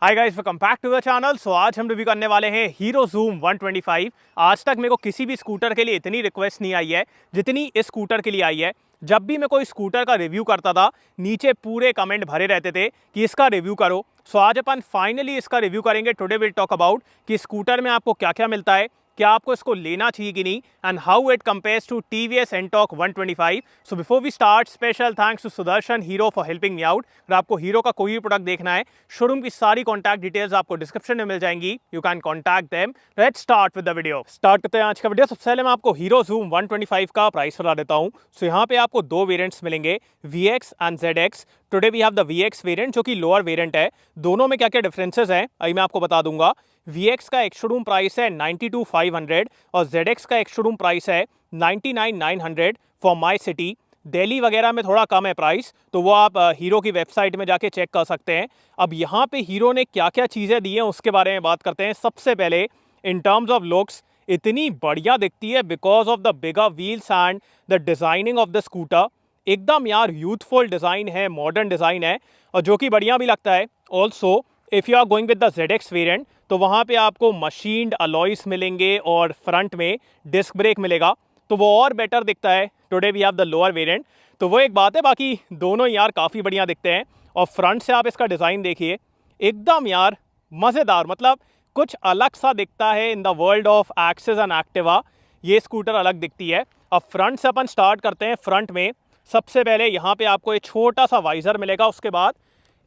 Hi guys, welcome back to the channel. So आज हम review करने वाले हैं हीरो ज़ूम 125। आज तक मेरे को किसी भी स्कूटर के लिए इतनी रिक्वेस्ट नहीं आई है जितनी इस स्कूटर के लिए आई है। जब भी मैं कोई स्कूटर का रिव्यू करता था, नीचे पूरे कमेंट भरे रहते थे कि इसका रिव्यू करो। सो आज अपन फाइनली इसका रिव्यू करेंगे। टुडे विल टॉक अबाउट कि स्कूटर में आपको क्या क्या मिलता है, क्या आपको इसको लेना चाहिए कि नहीं, and how it compares to TVS Ntorq 125। So before we start, special thanks to Sudarshan Hero for helping me out. अगर आपको हीरो का कोई भी प्रोडक्ट देखना है, शोरूम की सारी कॉन्टैक्ट डिटेल्स आपको डिस्क्रिप्शन में मिल जाएंगी। You can contact them. Let's start with the video. Start करते हैं आज का वीडियो। सबसे पहले मैं आपको हीरो ज़ूम 125 का प्राइस बता देता हूँ। सो यहाँ पे आपको दो वेरिएंट्स मिलेंगे, VX and ZX। Today we have the VX variant जो कि लोअर वेरिएंट है। दोनों में क्या क्या डिफरेंसेस हैं अभी मैं आपको बता दूंगा। VX का एक्स शोरूम प्राइस है 92,500 और ZX का एक्स शोरूम प्राइस है 99,900 फॉर माई सिटी। दिल्ली वगैरह में थोड़ा कम है प्राइस, तो वो आप हीरो की वेबसाइट में जाके चेक कर सकते हैं। अब यहाँ पे हीरो ने क्या क्या चीज़ें दी हैं उसके बारे में बात करते हैं। सबसे पहले इन टर्म्स ऑफ लुक्स इतनी बढ़िया दिखती है because of the bigger wheels and the designing of the scooter. एकदम यार यूथफुल डिज़ाइन है, मॉडर्न डिज़ाइन है और जो कि बढ़िया भी लगता है। Also if you are going with the ZX variant तो वहाँ पे आपको मशीन्ड अलॉयस मिलेंगे और फ्रंट में डिस्क ब्रेक मिलेगा, तो वो और बेटर दिखता है। Today we have the lower variant, तो वो एक बात है। बाकी दोनों यार काफ़ी बढ़िया दिखते हैं। और फ्रंट से आप इसका डिज़ाइन देखिए, एकदम यार मज़ेदार, मतलब कुछ अलग सा दिखता है। In the world of Access and Activa ये स्कूटर अलग दिखती है। अब फ्रंट से अपन स्टार्ट करते हैं। फ्रंट में सबसे पहले यहाँ पे आपको एक छोटा सा वाइज़र मिलेगा, उसके बाद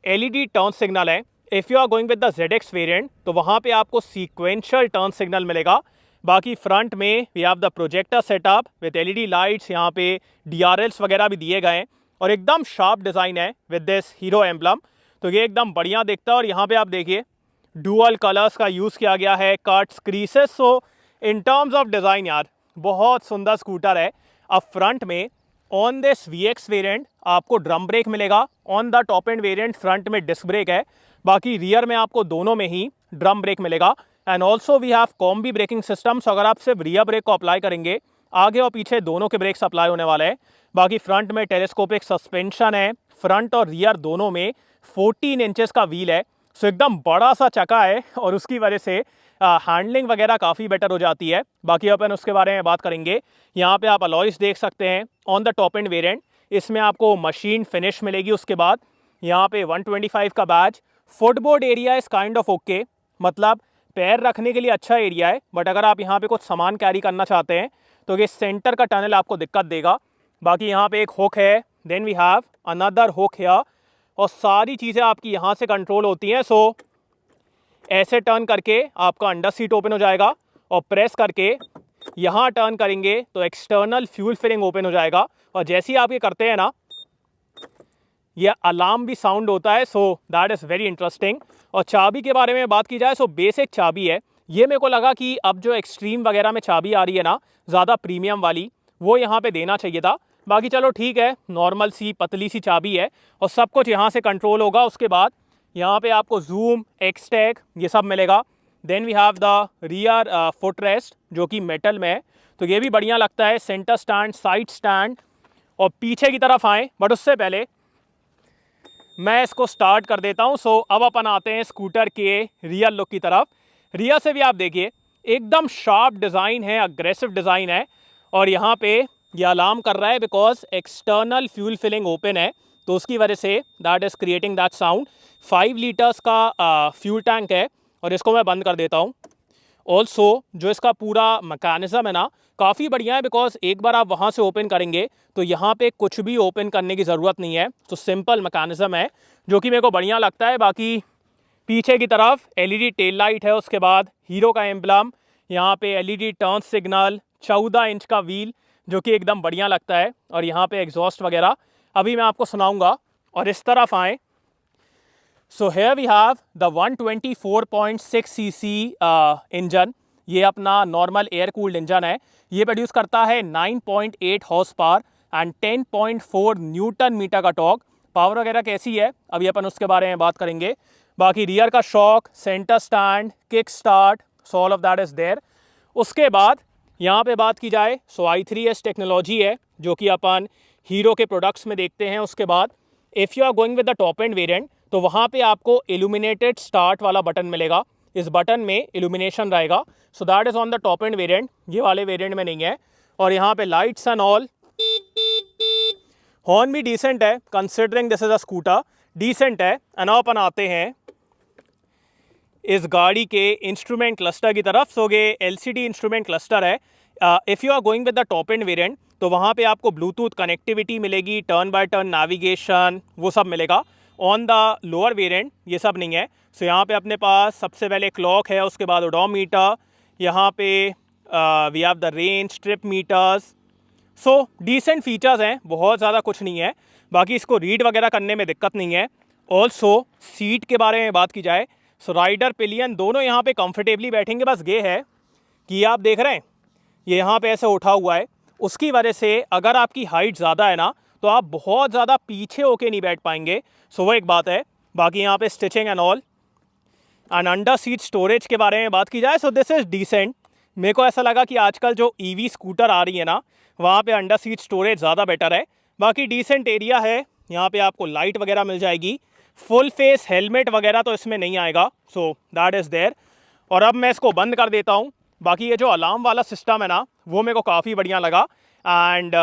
LED टर्न सिग्नल है। If you are going with the ZX variant तो वहाँ पे आपको सीक्वेंशियल टर्न सिग्नल मिलेगा। बाकी फ्रंट में we have the projector setup with LED lights, यहाँ पे DRLs वगैरह भी दिए गए हैं और एकदम शार्प डिज़ाइन है विद दिस हीरो एम्बलम, तो ये एकदम बढ़िया दिखता है। और यहाँ पे आप देखिए डुअल कलर्स का यूज़ किया गया है, cuts, creases. So in terms of design यार बहुत सुंदर स्कूटर है। अब फ्रंट में ऑन दिस VX वेरिएंट आपको ड्रम ब्रेक मिलेगा। On the top end variant front में डिस्क ब्रेक है, बाकी रियर में आपको दोनों में ही ड्रम ब्रेक मिलेगा। And also we have combi braking system. So अगर आप सिर्फ रियर ब्रेक को अप्लाई करेंगे, आगे और पीछे दोनों के ब्रेक्स अप्लाई होने वाले हैं। बाकी फ्रंट में टेलीस्कोपिक सस्पेंशन है। फ्रंट और रियर दोनों में 14 इंचेस का व्हील है। सो एकदम बड़ा सा चक्का है और उसकी वजह से हैंडलिंग वगैरह काफ़ी बेटर हो जाती है। बाकी अपन उसके बारे में बात करेंगे। यहाँ पे आप अलॉयस देख सकते हैं on the top end variant, इसमें आपको मशीन फिनिश मिलेगी। उसके बाद यहाँ पे 125 का batch. Footboard area is kind of okay, मतलब पैर रखने के लिए अच्छा एरिया है, बट अगर आप यहाँ पे कुछ सामान कैरी करना चाहते हैं तो ये सेंटर का टनल आपको दिक्कत देगा। बाकी यहाँ पे एक हुक है, then we have another hook here, और सारी चीज़ें आपकी यहाँ से कंट्रोल होती हैं। सो ऐसे टर्न करके आपका अंडर सीट ओपन हो जाएगा और प्रेस करके यहाँ टर्न करेंगे तो एक्सटर्नल फ्यूल फिलिंग ओपन हो जाएगा। और जैसे ही आप ये करते हैं ना, ये अलार्म भी साउंड होता है। So that is very interesting. और चाबी के बारे में बात की जाए, सो बेसिक चाबी है। ये मेरे को लगा कि अब जो एक्सट्रीम वगैरह में चाबी आ रही है ना, ज़्यादा प्रीमियम वाली, वो यहाँ पे देना चाहिए था। बाकी चलो ठीक है, नॉर्मल सी पतली सी चाबी है और सब कुछ यहाँ से कंट्रोल होगा। उसके बाद यहाँ पे आपको जूम, एक्सटेक ये सब मिलेगा। Then we have the rear foot rest जो कि मेटल में है, तो ये भी बढ़िया लगता है। सेंटर स्टैंड, साइड स्टैंड, और पीछे की तरफ आएँ, बट उससे पहले मैं इसको स्टार्ट कर देता हूँ। सो अब अपन आते हैं स्कूटर के रियर लुक की तरफ। रियर से भी आप देखिए एकदम शार्प डिज़ाइन है, अग्रेसिव डिज़ाइन है। और यहाँ पे ये अलार्म कर रहा है because external fuel filling open है, तो उसकी वजह से that is creating that sound. 5 litres का फ्यूल टैंक है और इसको मैं बंद कर देता हूँ। ऑल्सो जो इसका पूरा मैकेनिज़्म है ना, काफ़ी बढ़िया है बिकॉज एक बार आप वहाँ से ओपन करेंगे तो यहाँ पे कुछ भी ओपन करने की ज़रूरत नहीं है। तो सिंपल मैकेनिज़्म है जो कि मेरे को बढ़िया लगता है। बाकी पीछे की तरफ LED टेल लाइट है, उसके बाद हीरो का एम्बलम, यहाँ पे LED टर्न सिग्नल, 14 इंच का व्हील जो कि एकदम बढ़िया लगता है। और यहाँ पे एग्जॉस्ट वगैरह अभी मैं आपको सुनाऊँगा। और इस तरफ आएँ, so here we have the 124.6 cc engine. ये अपना नॉर्मल एयर कूल्ड इंजन है। ये प्रोड्यूस करता है 9.8 horsepower and 10.4 newton metre का टॉर्क। पावर वगैरह कैसी है अभी अपन उसके बारे में बात करेंगे। बाकी रियर का shock, centre stand, kick start, so all of that is there. उसके बाद यहाँ पे बात की जाए, सो i3S टेक्नोलॉजी है जो कि अपन हीरो के प्रोडक्ट्स में देखते हैं। उसके बाद if you are going with the top end variant तो वहाँ पे आपको इल्यूमिनेटेड स्टार्ट वाला बटन मिलेगा। इस बटन में इल्यूमिनेशन रहेगा। So that is on the top end variant, ये वाले वेरिएंट में नहीं है। और यहाँ पे लाइट्स एंड ऑल, हॉर्न भी डिसेंट है considering this is a scooter, decent है। एंड अपन आते हैं इस गाड़ी के इंस्ट्रूमेंट क्लस्टर की तरफ। सो ये LCD इंस्ट्रूमेंट क्लस्टर है। If you are going with the top end variant तो वहाँ पे आपको ब्लूटूथ कनेक्टिविटी मिलेगी, टर्न बाय टर्न नेविगेशन, वो सब मिलेगा। ऑन द लोअर वेरिएंट ये सब नहीं है। सो यहाँ पे अपने पास सबसे पहले क्लॉक है, उसके बाद ओडोमीटर, यहाँ पे we have the range, trip meters. So decent features हैं, बहुत ज़्यादा कुछ नहीं है। बाकी इसको रीड वगैरह करने में दिक्कत नहीं है। ऑल्सो सीट के बारे में बात की जाए, सो राइडर पिलियन दोनों यहाँ पे कंफर्टेबली बैठेंगे। बस ये है कि आप देख रहे हैं ये यहाँ पे ऐसे उठा हुआ है, उसकी वजह से अगर आपकी हाइट ज़्यादा है ना तो आप बहुत ज़्यादा पीछे होके नहीं बैठ पाएंगे। सो वो एक बात है। बाकी यहाँ पे stitching and all and under seat storage के बारे में बात की जाए, सो दिस इज़ डिसेंट। मेरे को ऐसा लगा कि आजकल जो EV स्कूटर आ रही है ना, वहाँ पे अंडर सीट स्टोरेज ज़्यादा बेटर है। बाकी डिसेंट एरिया है, यहाँ पे आपको लाइट वगैरह मिल जाएगी। फुल फेस हेलमेट वगैरह तो इसमें नहीं आएगा, सो दैट इज़ देयर। और अब मैं इसको बंद कर देता हूँ। बाकी ये जो अलार्म वाला सिस्टम है ना, वो मेरे को काफ़ी बढ़िया लगा एंड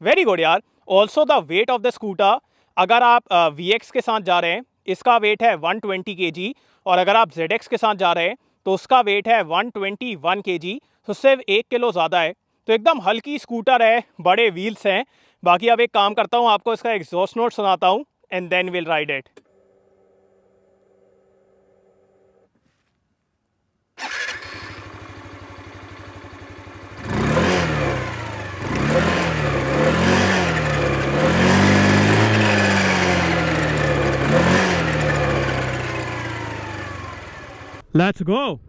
वेरी गुड यार। Also the weight of the scooter, अगर आप VX के साथ जा रहे हैं इसका वेट है 120 kg, और अगर आप ZX के साथ जा रहे हैं तो उसका वेट है 121 kg, तो सिर्फ 1 किलो ज़्यादा है। तो एकदम हल्की स्कूटर है, बड़े व्हील्स हैं। बाकी अब एक काम करता हूँ, आपको इसका एग्जॉस्ट नोट सुनाता हूँ and then will ride it. Let's go.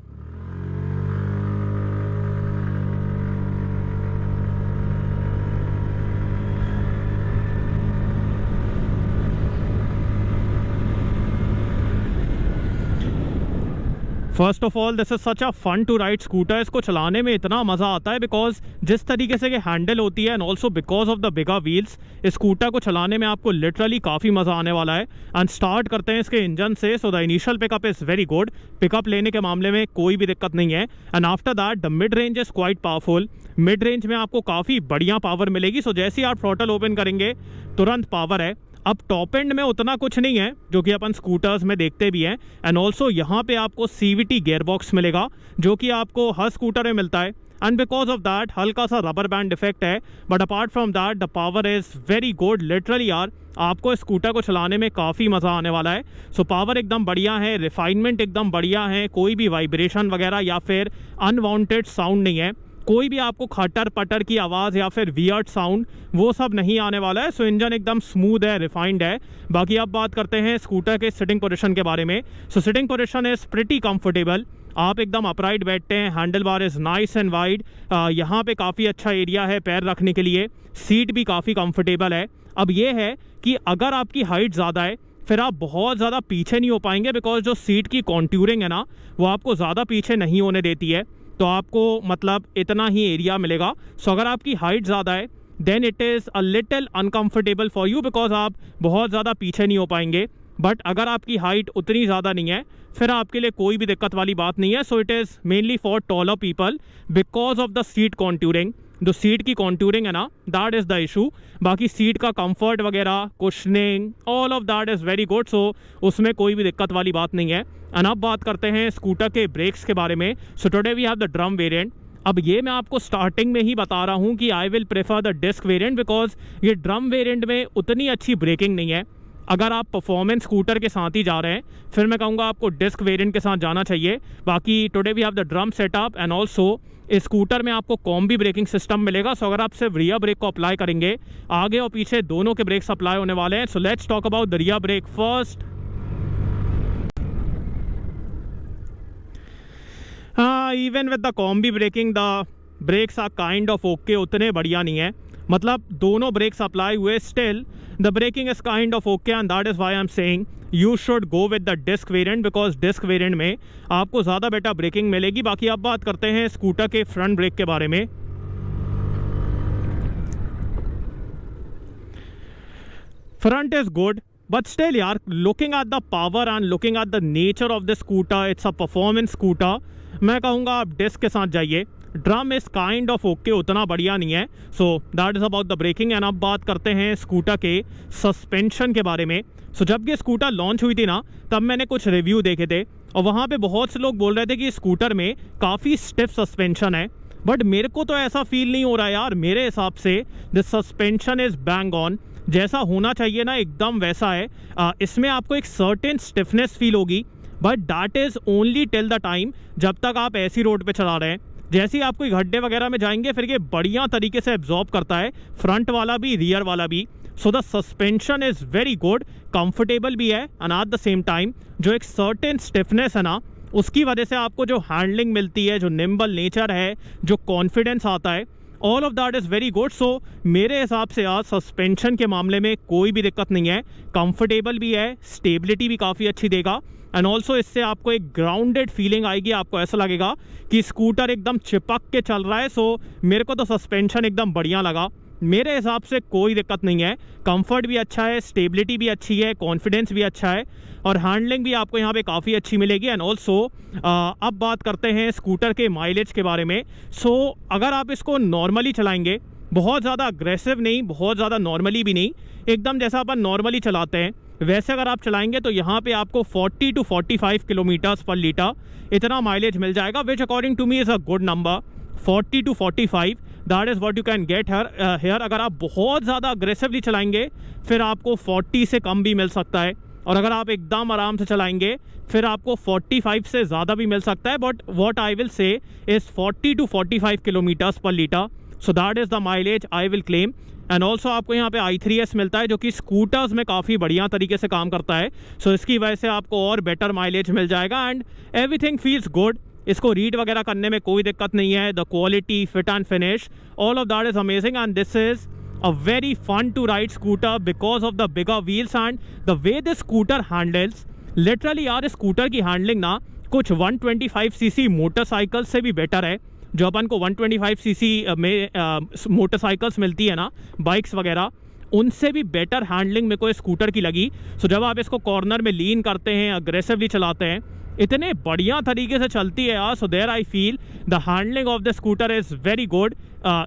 First of all this is such a fun to ride scooter. इसको चलाने में इतना मज़ा आता है बिकॉज जिस तरीके से ये हैंडल होती है and also because of the bigger wheels, इस स्कूटर को चलाने में आपको लिटरली काफ़ी मज़ा आने वाला है। एंड स्टार्ट करते हैं इसके इंजन से। So the initial pickup is very good, pickup लेने के मामले में कोई भी दिक्कत नहीं है। And after that the mid range is quite powerful. Mid range में आपको काफ़ी बढ़िया पावर मिलेगी। सो जैसे ही आप थ्रॉटल ओपन करेंगे तुरंत पावर है। अब टॉप एंड में उतना कुछ नहीं है जो कि अपन स्कूटर्स में देखते भी हैं। एंड ऑल्सो यहाँ पे आपको CVT गियरबॉक्स मिलेगा जो कि आपको हर स्कूटर में मिलता है। एंड बिकॉज ऑफ दैट हल्का सा रबर बैंड इफेक्ट है, but apart from that the power is very good. Literally यार आपको इस स्कूटर को चलाने में काफ़ी मज़ा आने वाला है। सो पावर एकदम बढ़िया है, रिफाइनमेंट एकदम बढ़िया है, कोई भी वाइब्रेशन वगैरह या फिर अनवांटेड साउंड नहीं है, कोई भी आपको खटर पटर की आवाज़ या फिर वियर्ड साउंड वो सब नहीं आने वाला है। सो इंजन एकदम स्मूथ है, रिफाइंड है। बाकी अब बात करते हैं स्कूटर के सिटिंग पोजीशन के बारे में। So sitting position is pretty comfortable, आप एकदम अपराइट बैठते हैं। Handle bar is nice and wide, यहाँ पे काफ़ी अच्छा एरिया है पैर रखने के लिए। सीट भी काफ़ी कंफर्टेबल है। अब ये है कि अगर आपकी हाइट ज़्यादा है फिर आप बहुत ज़्यादा पीछे नहीं हो पाएंगे बिकॉज जो सीट की कॉन्ट्यूरिंग है ना वो आपको ज़्यादा पीछे नहीं होने देती है। तो आपको मतलब इतना ही एरिया मिलेगा। सो अगर आपकी हाइट ज़्यादा है then it is a little uncomfortable for you because आप बहुत ज़्यादा पीछे नहीं हो पाएंगे। बट अगर आपकी हाइट उतनी ज़्यादा नहीं है फिर आपके लिए कोई भी दिक्कत वाली बात नहीं है। So it is mainly for taller people because of the seat contouring. जो सीट की कॉन्ट्यूरिंग है ना दैट इज़ द इशू। बाकी सीट का कंफर्ट वगैरह, cushioning, all of that is very good. So उसमें कोई भी दिक्कत वाली बात नहीं है। एंड अब बात करते हैं स्कूटर के ब्रेक्स के बारे में। So today we have the drum variant. अब ये मैं आपको स्टार्टिंग में ही बता रहा हूँ कि I will prefer the disc variant because ये ड्रम वेरिएंट में उतनी अच्छी ब्रेकिंग नहीं है। अगर आप परफॉर्मेंस स्कूटर के साथ ही जा रहे हैं फिर मैं कहूँगा आपको डिस्क वेरिएंट के साथ जाना चाहिए। बाकी today we have the drum setup and also इस स्कूटर में आपको कॉम्बी ब्रेकिंग सिस्टम मिलेगा। सो अगर आप सिर्फ रियर ब्रेक को अप्लाई करेंगे, आगे और पीछे दोनों के ब्रेक्स अप्लाई होने वाले हैं। So let's talk about the rear brake first. Even with the combi braking the brakes are kind of okay, उतने बढ़िया नहीं है। मतलब दोनों ब्रेक्स अप्लाई हुए, still the braking is kind of okay and that is why I am saying you should go with the disc variant because disc variant में आपको ज़्यादा बेटर ब्रेकिंग मिलेगी। बाकी अब बात करते हैं स्कूटर के फ्रंट ब्रेक के बारे में। Front is good, but still यार, looking at the power and looking at the nature of the scooter, it's a performance scooter. मैं कहूँगा आप डिस्क के साथ जाइए। Drum is kind of okay, उतना बढ़िया नहीं है। So that is about the braking. And अब बात करते हैं स्कूटर के सस्पेंशन के बारे में। सो जब ये स्कूटर लॉन्च हुई थी ना, तब मैंने कुछ रिव्यू देखे थे और वहाँ पे बहुत से लोग बोल रहे थे कि स्कूटर में काफ़ी स्टिफ सस्पेंशन है। बट मेरे को तो ऐसा फील नहीं हो रहा यार। मेरे हिसाब से the suspension is bang on, जैसा होना चाहिए ना एकदम वैसा है। इसमें आपको एक सर्टेन स्टिफनेस फील होगी, but that is only till the time जब तक आप ऐसी रोड पे चला रहे हैं। जैसे ही आप कोई गड्ढे वगैरह में जाएंगे फिर ये बढ़िया तरीके से एब्जॉर्ब करता है, फ्रंट वाला भी रियर वाला भी। So the suspension is very good, comfortable भी है and at the same time जो एक सर्टेन स्टिफनेस है ना, उसकी वजह से आपको जो हैंडलिंग मिलती है, जो निम्बल नेचर है, जो कॉन्फिडेंस आता है, all of that is very good. So मेरे हिसाब से आज सस्पेंशन के मामले में कोई भी दिक्कत नहीं है, कंफर्टेबल भी है, स्टेबिलिटी भी काफ़ी अच्छी देगा एंड ऑल्सो इससे आपको एक ग्राउंडेड फीलिंग आएगी। आपको ऐसा लगेगा कि स्कूटर एकदम चिपक के चल रहा है। सो मेरे को तो सस्पेंशन एकदम बढ़िया लगा। मेरे हिसाब से कोई दिक्कत नहीं है, कंफर्ट भी अच्छा है, स्टेबिलिटी भी अच्छी है, कॉन्फिडेंस भी अच्छा है और हैंडलिंग भी आपको यहाँ पे काफ़ी अच्छी मिलेगी। एंड ऑल्सो अब बात करते हैं स्कूटर के माइलेज के बारे में। सो अगर आप इसको नॉर्मली चलाएंगे, बहुत ज़्यादा अग्रेसिव नहीं, बहुत ज़्यादा नॉर्मली भी नहीं, एकदम जैसा अपन नॉर्मली चलाते हैं वैसे अगर आप चलाएंगे तो यहाँ पे आपको 40 to 45 किलोमीटर्स पर लीटर इतना माइलेज मिल जाएगा, which according to me is a good number. 40 to 45 that is what you can get here. अगर आप बहुत ज़्यादा अग्रेसिवली चलाएंगे फिर आपको 40 से कम भी मिल सकता है, और अगर आप एकदम आराम से चलाएंगे फिर आपको 45 से ज़्यादा भी मिल सकता है। But what I will say is 40 to 45 kilometres per litre. So that is the mileage I will claim. And also आपको यहाँ पे i3s मिलता है जो कि स्कूटर्स में काफ़ी बढ़िया तरीके से काम करता है। सो इसकी वजह से आपको और बेटर माइलेज मिल जाएगा एंड एवरीथिंग फील्स गुड। इसको रीड वगैरह करने में कोई दिक्कत नहीं है। The quality, fit and finish, all of that is amazing and this is a very fun to ride scooter because of the bigger wheels and the way this scooter handles. Literally यार इस scooter की handling ना कुछ 125cc motorcycle से भी better है। जो अपन को 125cc में मोटरसाइकिल्स मिलती है ना, बाइक्स वगैरह, उनसे भी बेटर हैंडलिंग मेरे को इस स्कूटर की लगी। सो जब आप इसको कॉर्नर में लीन करते हैं, अग्रेसिवली चलाते हैं, इतने बढ़िया तरीके से चलती है यार। So there I feel the handling of the scooter is very good,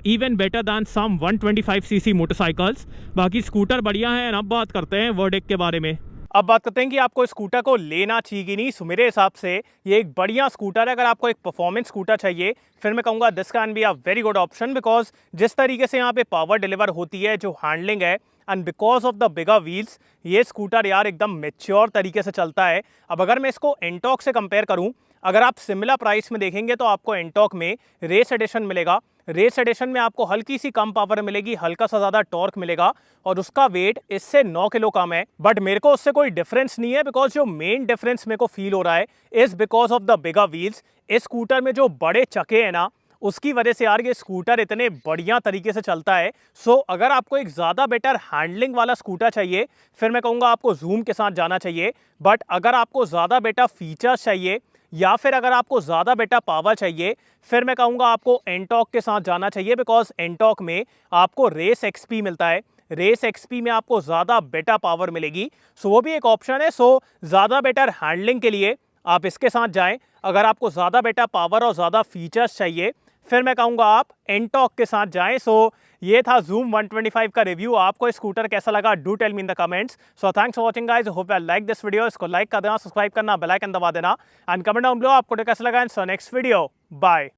even better than some 125cc motorcycles. बाकी स्कूटर बढ़िया है। अब बात करते हैं वर्डिक्ट के बारे में। अब बात करते हैं कि आपको स्कूटर को लेना चाहिए कि नहीं। सो मेरे हिसाब से ये एक बढ़िया स्कूटर है। अगर आपको एक परफॉर्मेंस स्कूटर चाहिए फिर मैं कहूँगा this can be a very good option, because जिस तरीके से यहाँ पे पावर डिलीवर होती है, जो हैंडलिंग है, and because of the bigger wheels, ये स्कूटर यार एकदम मेच्योर तरीके से चलता है। अब अगर मैं इसको एंटॉक से कंपेयर करूँ, अगर आप सिमिलर प्राइस में देखेंगे तो आपको एंटॉक में रेस एडिशन मिलेगा। रेस एडिशन में आपको हल्की सी कम पावर मिलेगी, हल्का सा ज़्यादा टॉर्क मिलेगा और उसका वेट इससे 9 किलो कम है। बट मेरे को उससे कोई डिफरेंस नहीं है, बिकॉज जो मेन डिफरेंस मेरे को फील हो रहा है is because of the bigger wheels. इस स्कूटर में जो बड़े चक्के हैं ना, उसकी वजह से यार ये स्कूटर इतने बढ़िया तरीके से चलता है। सो अगर आपको एक ज़्यादा बेटर हैंडलिंग वाला स्कूटर चाहिए फिर मैं कहूँगा आपको जूम के साथ जाना चाहिए। बट अगर आपको ज़्यादा बेटर फीचर्स चाहिए या फिर अगर आपको ज़्यादा बेटर पावर चाहिए फिर मैं कहूँगा आपको एंटॉक के साथ जाना चाहिए, बिकॉज एंटॉक में आपको रेस एक्सपी मिलता है। रेस एक्सपी में आपको ज़्यादा बेटर पावर मिलेगी। सो वो भी एक ऑप्शन है। सो ज़्यादा बेटर हैंडलिंग के लिए आप इसके साथ जाएं। अगर आपको ज़्यादा बेटर पावर और ज़्यादा फीचर्स चाहिए फिर मैं कहूँगा आप एंटॉक के साथ जाएं। सो ये था Zoom 125 का रिव्यू। आपको स्कूटर कैसा लगा, do tell me in the comments. So thanks for watching guys, hope you like this video. इसको लाइक कर देना, सब्सक्राइब करना, बेल आइकन दबा देना एंड कमेंट डाउन बिलो आपको कैसा लगा। इन सो नेक्स्ट वीडियो, बाय।